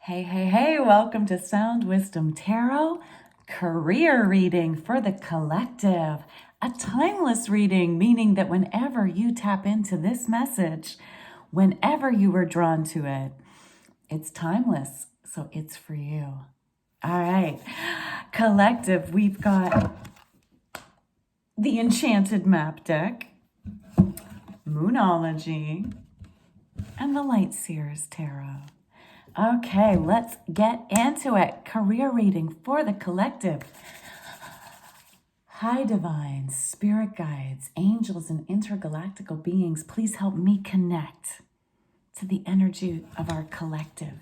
Hey, hey, hey, welcome to Sound Wisdom Tarot, career reading for the collective. A timeless reading, meaning that whenever you tap into this message, whenever you were drawn to it, it's timeless, so it's for you. All right, collective, we've got the Enchanted Map Deck, Moonology, and the Light Seers Tarot. Okay, let's get into it. Career reading for the collective. Hi, divine, spirit guides, angels, and intergalactical beings, please help me connect to the energy of our collective.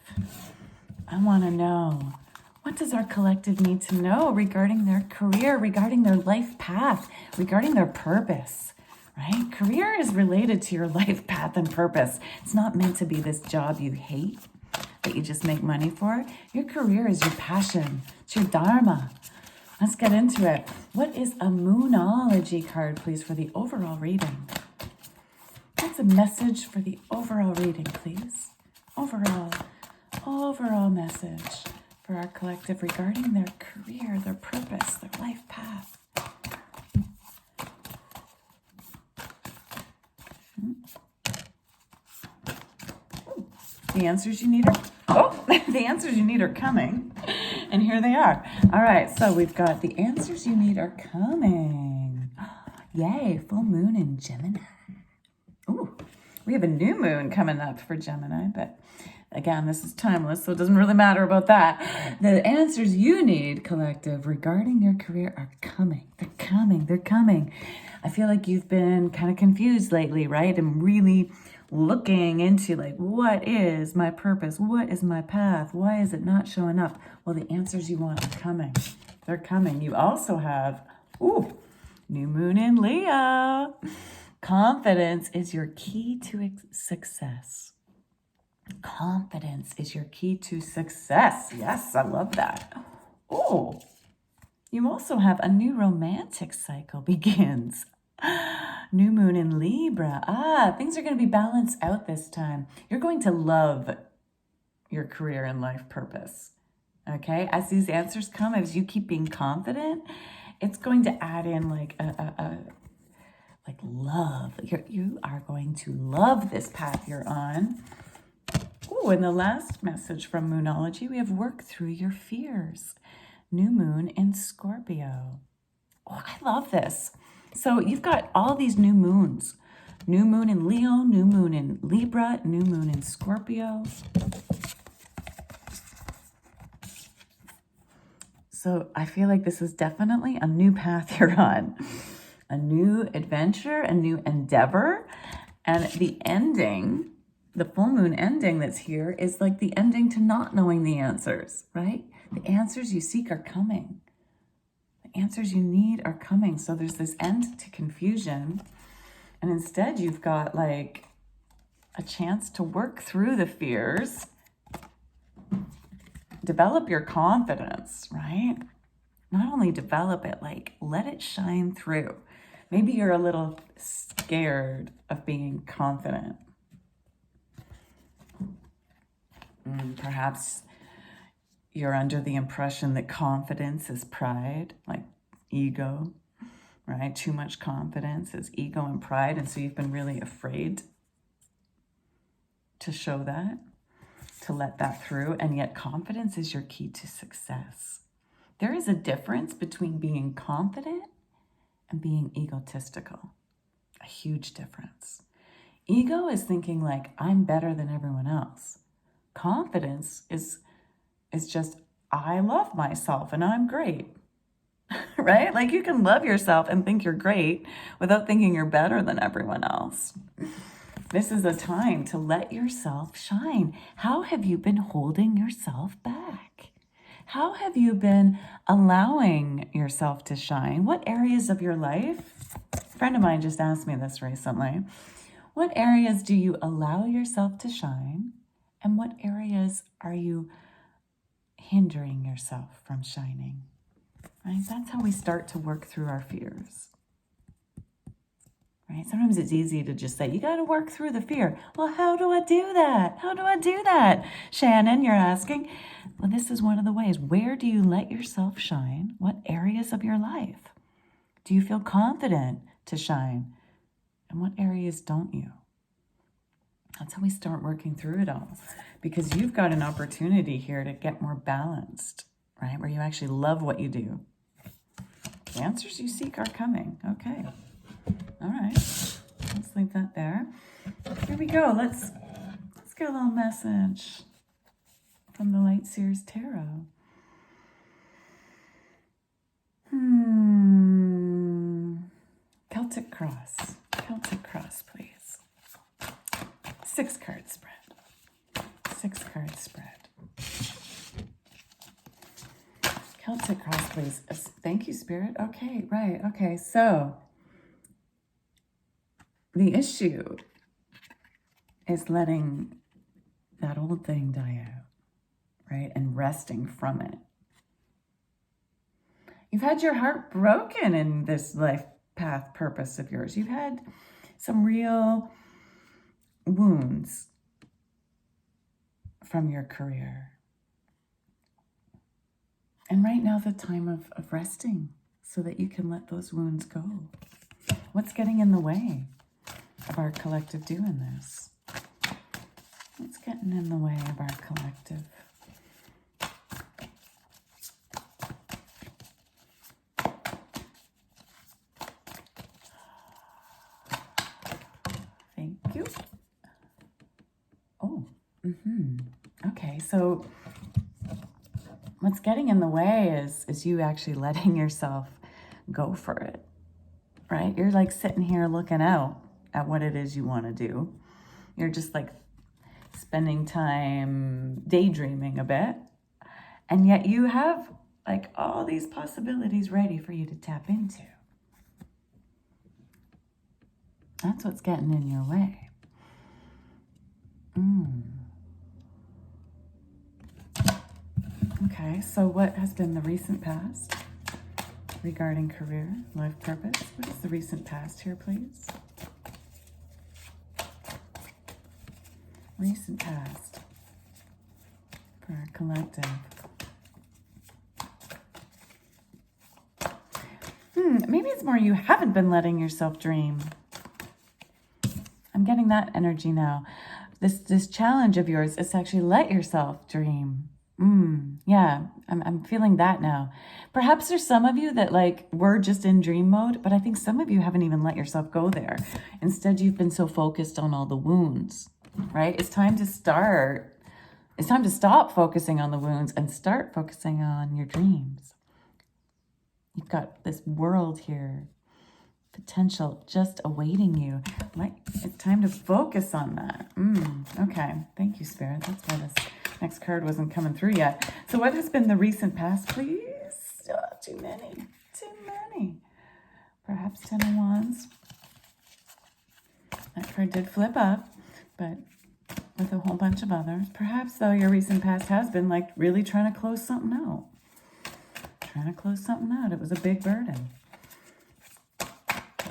I want to know, what does our collective need to know regarding their career, regarding their life path, regarding their purpose, right? Career is related to your life path and purpose. It's not meant to be this job you hate that you just make money for. Your career is your passion. It's your dharma. Let's get into it. What is a Moonology card, please, for the overall reading? What's a message for the overall reading, please? Overall message for our collective regarding their career, their purpose, their life path. The answers you need the answers you need are coming. And here they are. All right, so we've got the answers you need are coming. Yay, full moon in Gemini. Ooh, we have a new moon coming up for Gemini, but again, this is timeless, so it doesn't really matter about that. The answers you need, collective, regarding your career are coming. They're coming. They're coming. I feel like you've been kind of confused lately, right? And really looking into like, what is my purpose? What is my path? Why is it not showing up? Well, the answers you want are coming. They're coming. You also have, new moon in Leo. Confidence is your key to success. Confidence is your key to success. Yes, I love that. Oh, you also have a new romantic cycle begins. New moon in Libra. Things are going to be balanced out this time. You're going to love your career and life purpose. Okay? As these answers come, as you keep being confident, it's going to add in like like love. You are going to love this path you're on. Oh, and the last message from Moonology, we have work through your fears. New moon in Scorpio. Oh, I love this. So you've got all these new moons. New moon in Leo, new moon in Libra, new moon in Scorpio. So I feel like this is definitely a new path you're on. A new adventure, a new endeavor. And the ending, the full moon ending that's here is like the ending to not knowing the answers, right? The answers you seek are coming. The answers you need are coming. So there's this end to confusion. And instead you've got like a chance to work through the fears, develop your confidence, right? Not only develop it, like let it shine through. Maybe you're a little scared of being confident. Perhaps you're under the impression that confidence is pride, like ego, right? Too much confidence is ego and pride. And so you've been really afraid to show that, to let that through. And yet confidence is your key to success. There is a difference between being confident and being egotistical. A huge difference. Ego is thinking like, I'm better than everyone else. Confidence is just, I love myself and I'm great, right? Like you can love yourself and think you're great without thinking you're better than everyone else. This is a time to let yourself shine. How have you been holding yourself back? How have you been allowing yourself to shine? What areas of your life? A friend of mine just asked me this recently. What areas do you allow yourself to shine? And what areas are you hindering yourself from shining? Right? That's how we start to work through our fears. right? Sometimes it's easy to just say, you got to work through the fear. Well, how do I do that? How do I do that? Shannon, you're asking. Well, this is one of the ways. Where do you let yourself shine? What areas of your life do you feel confident to shine? And what areas don't you? That's how we start working through it all. Because you've got an opportunity here to get more balanced, right? Where you actually love what you do. The answers you seek are coming. Okay. All right. Let's leave that there. Here we go. Let's get a little message from the Light Seers Tarot. Celtic Cross. Celtic Cross, please. 6-card spread. 6-card spread. Celtic Cross, please. Thank you, Spirit. Okay, right. Okay, so the issue is letting that old thing die out, right? And resting from it. You've had your heart broken in this life path purpose of yours. You've had some real wounds from your career. And right now the time of resting so that you can let those wounds go. What's getting in the way of our collective doing this? What's getting in the way of our collective? Thank you. Oh, okay, so what's getting in the way is you actually letting yourself go for it, right? You're like sitting here looking out at what it is you want to do. You're just like spending time daydreaming a bit. And yet you have like all these possibilities ready for you to tap into. That's what's getting in your way. Okay, so what has been the recent past regarding career, life purpose? What is the recent past here, please? Recent past for our collective. Maybe it's more you haven't been letting yourself dream. I'm getting that energy now. This challenge of yours is to actually let yourself dream. Yeah, I'm feeling that now. Perhaps there's some of you that like were just in dream mode, but I think some of you haven't even let yourself go there. Instead, you've been so focused on all the wounds, right? It's time to stop focusing on the wounds and start focusing on your dreams. You've got this world here, potential just awaiting you. It's time to focus on that. Okay, thank you, Spirit. That's why this next card wasn't coming through yet. So what has been the recent past, please? Too many. Perhaps 10 of Wands. That card did flip up, but with a whole bunch of others. Perhaps, though, your recent past has been like really trying to close something out. It was a big burden.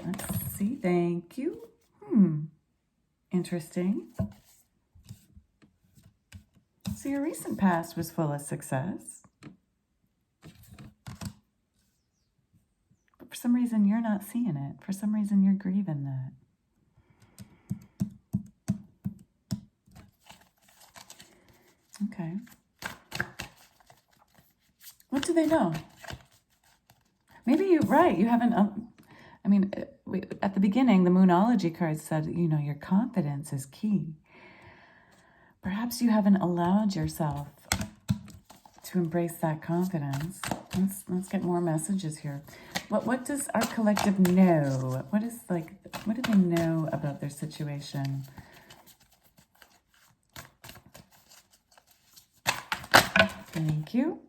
Let's see. Thank you. Interesting. So your recent past was full of success. But for some reason, you're not seeing it. For some reason, you're grieving that. Okay. What do they know? Maybe you haven't, at the beginning, the Moonology card said, your confidence is key. Perhaps you haven't allowed yourself to embrace that confidence. Let's get more messages here. What does our collective know? What do they know about their situation? Thank you.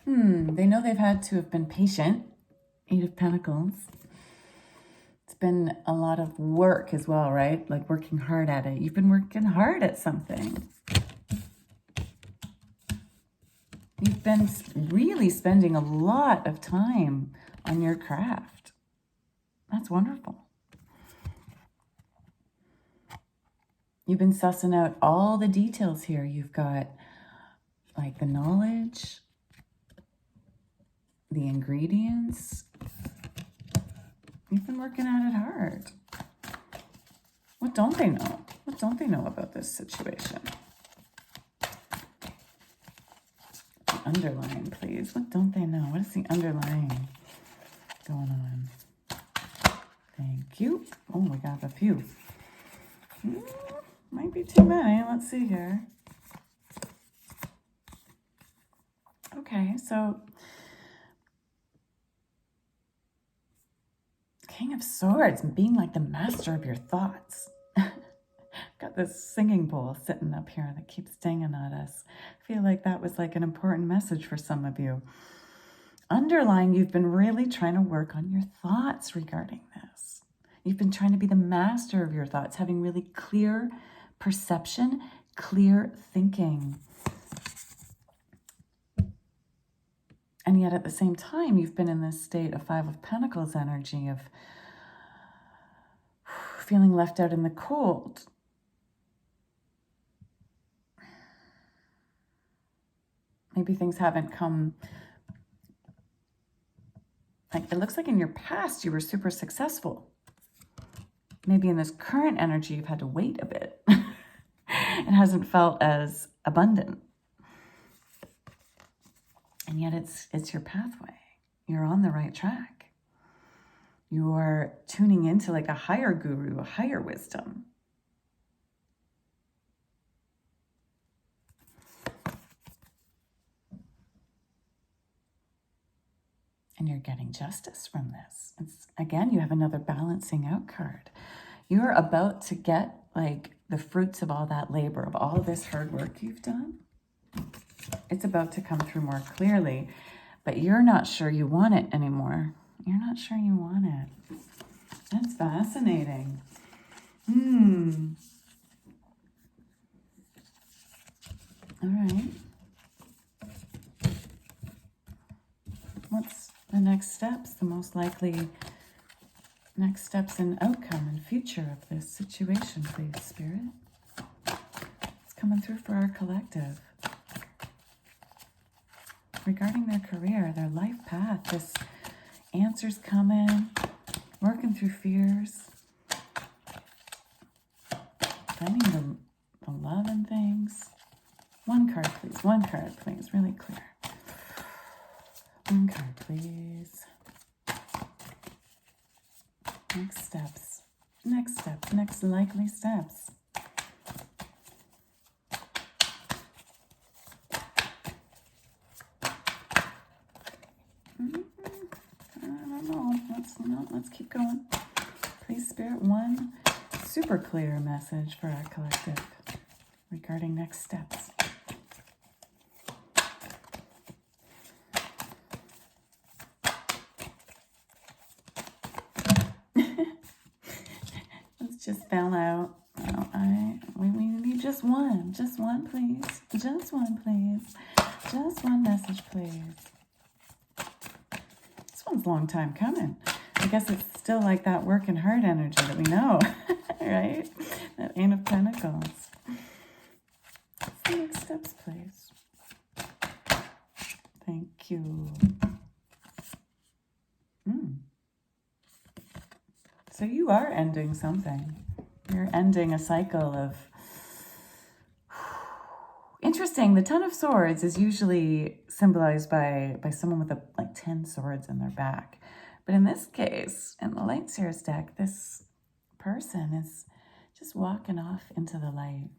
They know they've had to have been patient. 8 of Pentacles. It's been a lot of work as well, right? Like working hard at it. You've been working hard at something. You've been really spending a lot of time on your craft. That's wonderful. You've been sussing out all the details here. You've got like the knowledge, the ingredients. You've been working at it hard. What don't they know? What don't they know about this situation? The underlying, please. What don't they know? What is the underlying going on? Thank you. Oh, we got a few. Might be too many. Let's see here. Okay, so King of Swords, being like the master of your thoughts. Got this singing bowl sitting up here that keeps dinging at us. I feel like that was like an important message for some of you. Underlying, you've been really trying to work on your thoughts regarding this. You've been trying to be the master of your thoughts, having really clear perception, clear thinking. And yet at the same time, you've been in this state of Five of Pentacles energy of feeling left out in the cold. Maybe things haven't come, like it looks like in your past you were super successful. Maybe in this current energy you've had to wait a bit. It hasn't felt as abundant. And yet it's your pathway. You're on the right track. You're tuning into like a higher guru, a higher wisdom. And you're getting justice from this. Again, you have another balancing out card. You're about to get like the fruits of all that labor, of all of this hard work you've done. It's about to come through more clearly, but you're not sure you want it anymore. You're not sure you want it. That's fascinating. All right. What's the next steps? The most likely next steps and outcome and future of this situation, please, Spirit. It's coming through for our collective. Regarding their career, their life path, this answer's coming, working through fears, finding the love in things. One card, please, really clear. One card, please. Next likely steps. Let's keep going. Please, Spirit, one super clear message for our collective regarding next steps. Let's just fell out. We need just one, please. Just one message, please. This one's a long time coming. I guess it's still like that working hard energy that we know, right? That Eight of Pentacles. What's the next steps, please? Thank you. So you are ending something. You're ending a cycle of... Interesting, the Ten of Swords is usually symbolized by someone with like 10 swords in their back. But in this case, in the Light Seers deck, this person is just walking off into the light,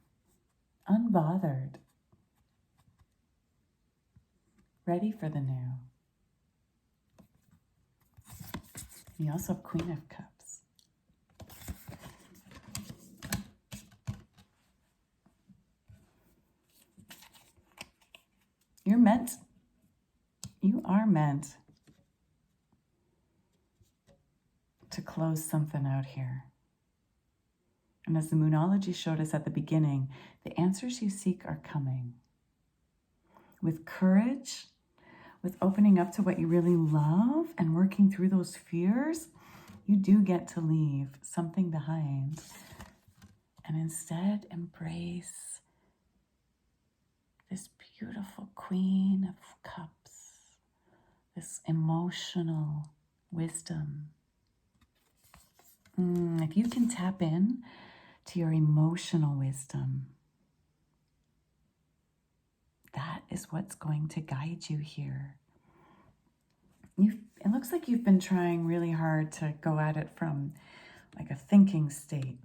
unbothered, ready for the new. You also have Queen of Cups. You are meant to close something out here. And as the Moonology showed us at the beginning, the answers you seek are coming. With courage, with opening up to what you really love and working through those fears, you do get to leave something behind. And instead embrace this beautiful Queen of Cups, this emotional wisdom. If you can tap in to your emotional wisdom, that is what's going to guide you here. It looks like you've been trying really hard to go at it from like a thinking state.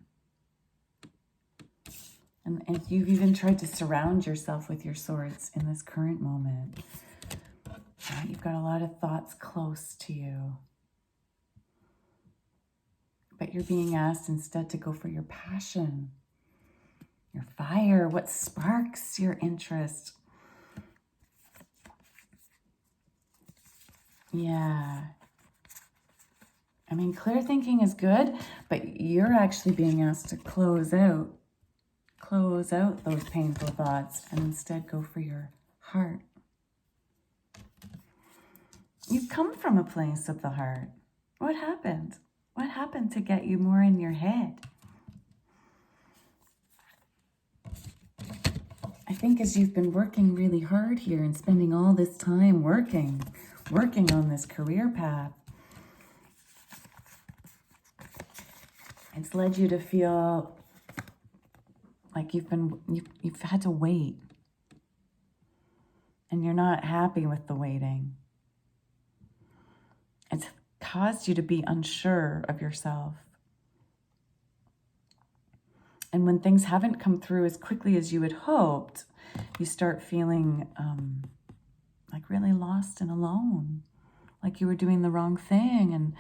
And you've even tried to surround yourself with your swords in this current moment. You've got a lot of thoughts close to you. But you're being asked instead to go for your passion, your fire, what sparks your interest. Yeah. I mean, clear thinking is good, but you're actually being asked to close out those painful thoughts and instead go for your heart. You've come from a place of the heart. What happened? What happened to get you more in your head? I think as you've been working really hard here and spending all this time working on this career path, it's led you to feel like you've had to wait, and you're not happy with the waiting. It's caused you to be unsure of yourself. And when things haven't come through as quickly as you had hoped, you start feeling like really lost and alone, like you were doing the wrong thing, and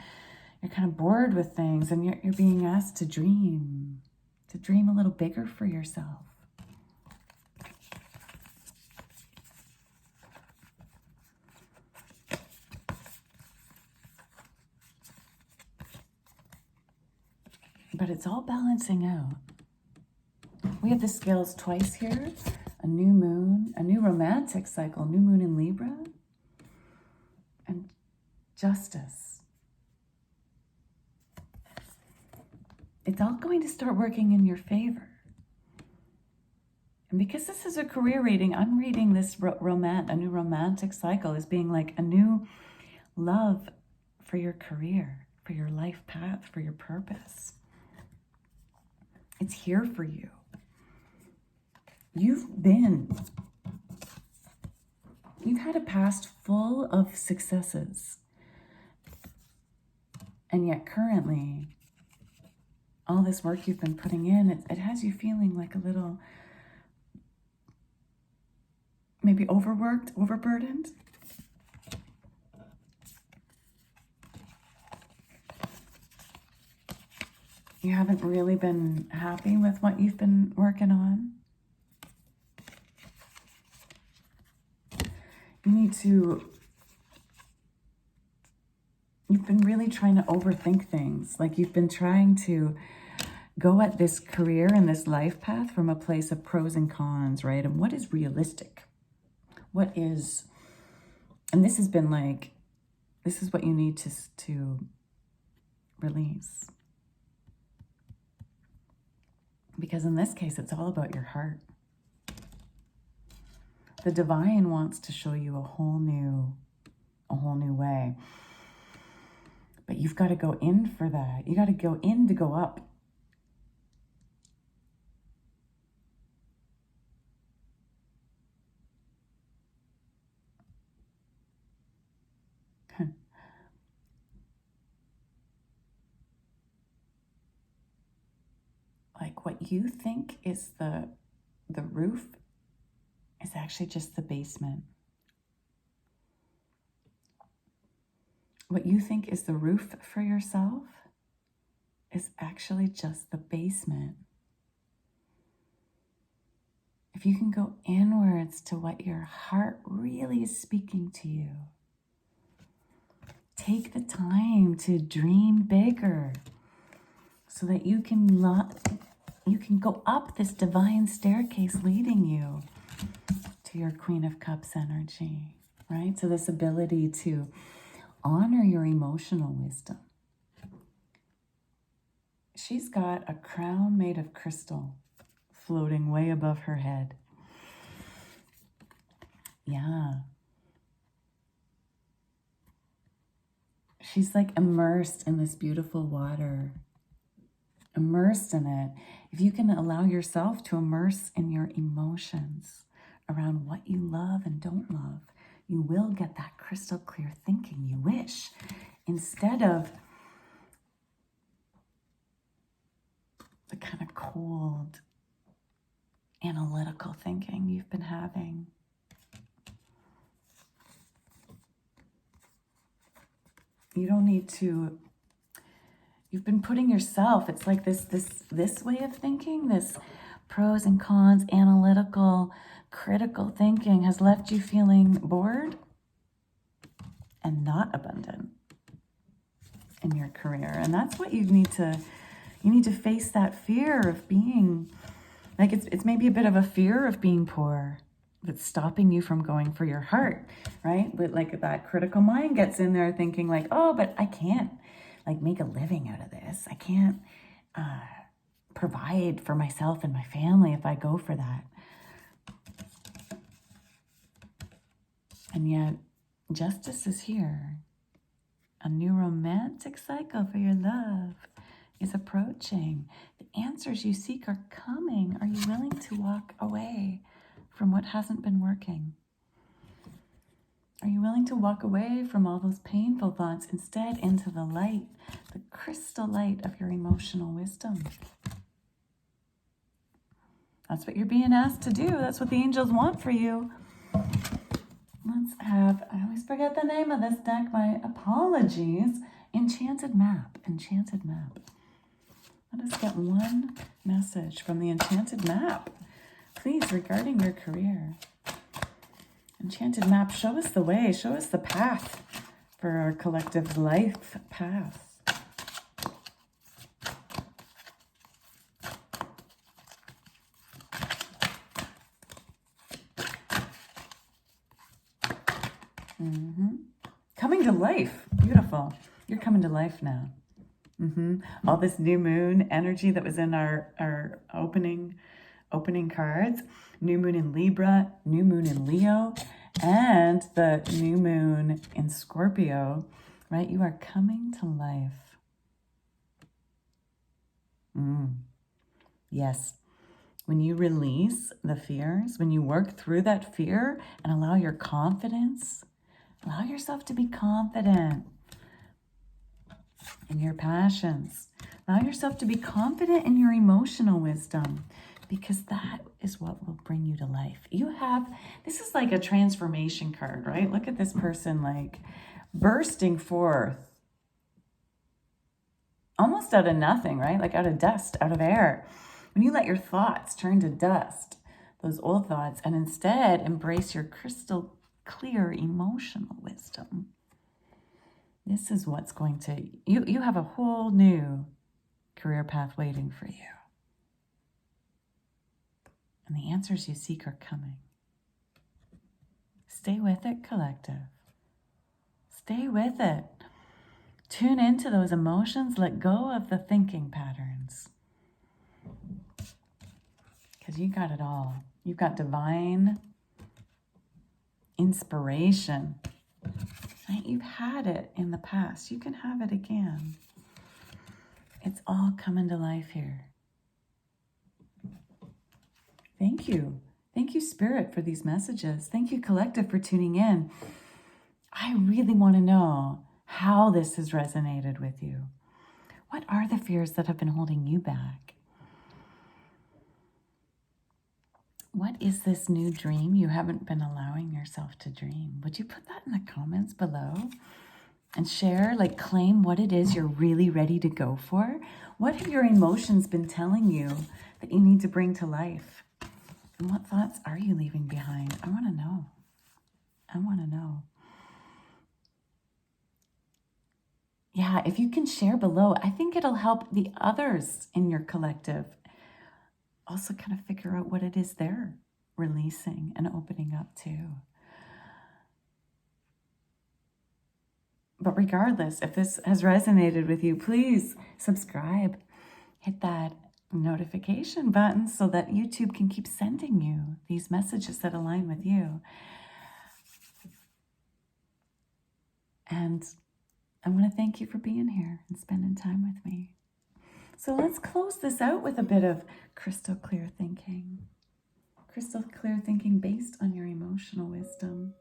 you're kind of bored with things, and you're being asked to dream a little bigger for yourself. But it's all balancing out. We have the scales twice here, a new moon, a new romantic cycle, new moon in Libra, and justice. It's all going to start working in your favor. And because this is a career reading, I'm reading this a new romantic cycle as being like a new love for your career, for your life path, for your purpose. It's here for you. You've had a past full of successes. And yet currently, all this work you've been putting in, it has you feeling like a little, maybe overworked, overburdened. You haven't really been happy with what you've been working on. You've been really trying to overthink things. Like you've been trying to go at this career and this life path from a place of pros and cons, right? And what is realistic? And this has been like, this is what you need to release. Because in this case, it's all about your heart. The divine wants to show you a whole new way. But you've got to go in for that. You got to go in to go up. Like what you think is the roof is actually just the basement. What you think is the roof for yourself is actually just the basement. If you can go inwards to what your heart really is speaking to you, take the time to dream bigger so that you can go up this divine staircase leading you to your Queen of Cups energy, right? So this ability to honor your emotional wisdom. she's got a crown made of crystal floating way above her head. Yeah. She's like immersed in this beautiful water. Immersed in it. If you can allow yourself to immerse in your emotions around what you love and don't love, you will get that crystal clear thinking you wish, instead of the kind of cold, analytical thinking you've been having. You don't need to, you've been putting yourself, it's like this way of thinking, this pros and cons, analytical, critical thinking has left you feeling bored and not abundant in your career. And that's what you need to face that fear of being, like it's maybe a bit of a fear of being poor that's stopping you from going for your heart, right? But like that critical mind gets in there thinking like, oh, but I can't like make a living out of this. I can't provide for myself and my family if I go for that. And yet justice is here. A new romantic cycle for your love is approaching. The answers you seek are coming. Are you willing to walk away from what hasn't been working? Are you willing to walk away from all those painful thoughts, instead into the light, the crystal light of your emotional wisdom? That's what you're being asked to do. That's what the angels want for you. Let's have, I always forget the name of this deck, my apologies. Enchanted Map, Enchanted Map. Let us get one message from the Enchanted Map, please, regarding your career. Enchanted Map, show us the way, show us the path for our collective life path. Coming to life. Beautiful. You're coming to life now. All this new moon energy that was in our opening cards. New moon in Libra, new moon in Leo, and the new moon in Scorpio, right? You are coming to life. Yes. When you release the fears, when you work through that fear and allow your confidence, allow yourself to be confident in your passions. Allow yourself to be confident in your emotional wisdom, because that is what will bring you to life. You have, this is like a transformation card, right? Look at this person like bursting forth almost out of nothing, right? Like out of dust, out of air. When you let your thoughts turn to dust, those old thoughts, and instead embrace your crystal clear emotional wisdom, this is what's going to, you have a whole new career path waiting for you. And the answers you seek are coming. Stay with it, collective. Stay with it. Tune into those emotions. Let go of the thinking patterns. Because you got it all. You've got divine inspiration. Right? You've had it in the past. You can have it again. It's all coming to life here. Thank you. Thank you, Spirit, for these messages. Thank you, Collective, for tuning in. I really want to know how this has resonated with you. What are the fears that have been holding you back? What is this new dream you haven't been allowing yourself to dream? Would you put that in the comments below and share, like claim what it is you're really ready to go for? What have your emotions been telling you that you need to bring to life? And what thoughts are you leaving behind? I want to know. I want to know. Yeah, if you can share below, I think it'll help the others in your collective also kind of figure out what it is they're releasing and opening up to. But regardless, if this has resonated with you, please subscribe, hit that notification button so that YouTube can keep sending you these messages that align with you. And I want to thank you for being here and spending time with me. So let's close this out with a bit of crystal clear thinking. Crystal clear thinking based on your emotional wisdom.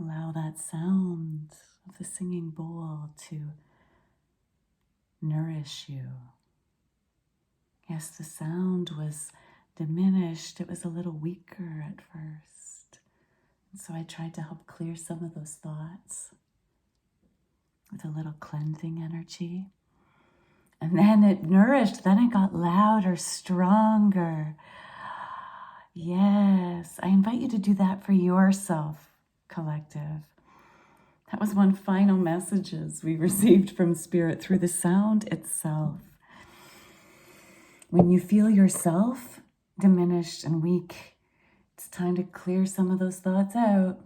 Allow that sound of the singing bowl to nourish you. Yes, the sound was diminished. It was a little weaker at first. And so I tried to help clear some of those thoughts with a little cleansing energy. And then it nourished. Then it got louder, stronger. Yes, I invite you to do that for yourself, collective. That was one final messages we received from Spirit through the sound itself. When you feel yourself diminished and weak, it's time to clear some of those thoughts out,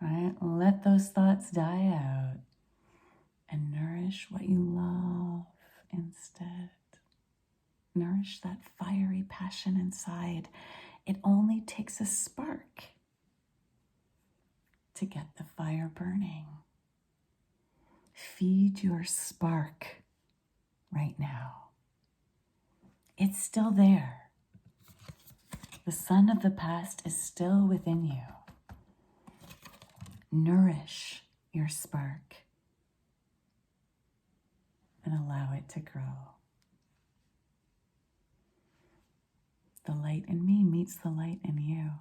right? Let those thoughts die out and nourish what you love instead. Nourish that fiery passion inside. It only takes a spark to get the fire burning. Feed your spark right now. It's still there. The sun of the past is still within you. Nourish your spark and allow it to grow. The light in me meets the light in you.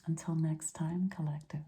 Until next time, collective.